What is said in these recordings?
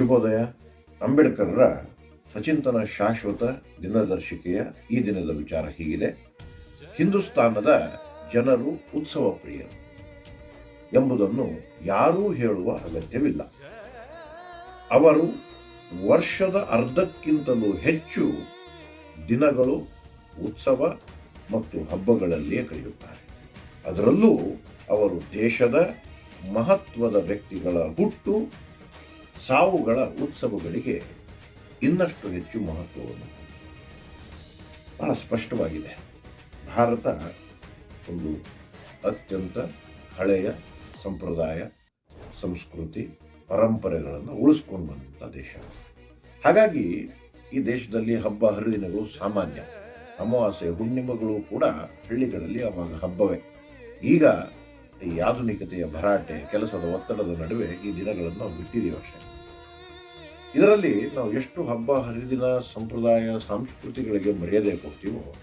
ಶುಭೋದಯ. ಅಂಬೇಡ್ಕರ್ರ ಸಚಿಂತನ ಶಾಶ್ವತ ದಿನದರ್ಶಿಕೆಯ ಈ ದಿನದ ವಿಚಾರ ಹೀಗಿದೆ. ಹಿಂದೂಸ್ತಾನದ ಜನರು ಉತ್ಸವ ಪ್ರಿಯರು ಎಂಬುದನ್ನು ಯಾರೂ ಹೇಳುವ ಅಗತ್ಯವಿಲ್ಲ. ಅವರು ವರ್ಷದ ಅರ್ಧಕ್ಕಿಂತಲೂ ಹೆಚ್ಚು ದಿನಗಳು ಉತ್ಸವ ಮತ್ತು ಹಬ್ಬಗಳಲ್ಲಿಯೇ ಕಳೆಯುತ್ತಾರೆ. ಅದರಲ್ಲೂ ಅವರು ದೇಶದ ಮಹತ್ವದ ವ್ಯಕ್ತಿಗಳ ಹುಟ್ಟು ಸಾವುಗಳ ಉತ್ಸವಗಳಿಗೆ ಇನ್ನಷ್ಟು ಹೆಚ್ಚು ಮಹತ್ವವನ್ನು ಬಹಳ ಸ್ಪಷ್ಟವಾಗಿದೆ. ಭಾರತ ಒಂದು ಅತ್ಯಂತ ಹಳೆಯ ಸಂಪ್ರದಾಯ, ಸಂಸ್ಕೃತಿ, ಪರಂಪರೆಗಳನ್ನು ಉಳಿಸ್ಕೊಂಡು ಬಂದಂಥ ದೇಶ. ಹಾಗಾಗಿ ಈ ದೇಶದಲ್ಲಿ ಹಬ್ಬ ಹರಿದಿನಗಳು ಸಾಮಾನ್ಯ. ಅಮಾವಾಸ್ಯೆ ಹುಣ್ಣಿಮೆಗಳು ಕೂಡ ಹಳ್ಳಿಗಳಲ್ಲಿ ಅವಾಗ ಹಬ್ಬವೇ. ಈಗ ಈ ಆಧುನಿಕತೆಯ ಭರಾಟೆ, ಕೆಲಸದ ಒತ್ತಡದ ನಡುವೆ ಈ ದಿನಗಳನ್ನು ನಾವು ಬಿಟ್ಟಿದ್ದೀವಿ ಅಷ್ಟೇ. ಇದರಲ್ಲಿ ನಾವು ಎಷ್ಟು ಹಬ್ಬ ಹರಿದಿನ ಸಂಪ್ರದಾಯ ಸಂಸ್ಕೃತಿಗಳಿಗೆ ಮರ್ಯಾದೆ ಕೊಡ್ತೀವೋ,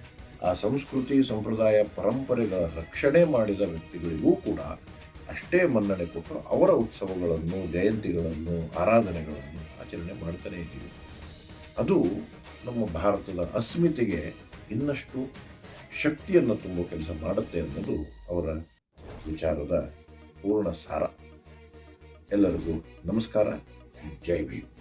ಆ ಸಂಸ್ಕೃತಿ ಸಂಪ್ರದಾಯ ಪರಂಪರೆಗಳ ರಕ್ಷಣೆ ಮಾಡಿದ ವ್ಯಕ್ತಿಗಳಿಗೂ ಕೂಡ ಅಷ್ಟೇ ಮನ್ನಣೆ ಕೊಟ್ಟು ಅವರ ಉತ್ಸವಗಳನ್ನು, ಜಯಂತಿಗಳನ್ನು, ಆರಾಧನೆಗಳನ್ನು ಆಚರಣೆ ಮಾಡ್ತಾನೆ ಇದ್ದೀವಿ. ಅದು ನಮ್ಮ ಭಾರತದ ಅಸ್ಮಿತೆಗೆ ಇನ್ನಷ್ಟು ಶಕ್ತಿಯನ್ನು ತುಂಬುವ ಕೆಲಸ ಮಾಡುತ್ತೆ ಅನ್ನೋದು ಅವರ ವಿಚಾರದ ಪೂರ್ಣ ಸಾರ. ಎಲ್ಲರಿಗೂ ನಮಸ್ಕಾರ. ಜೈ ಭೀಮ್.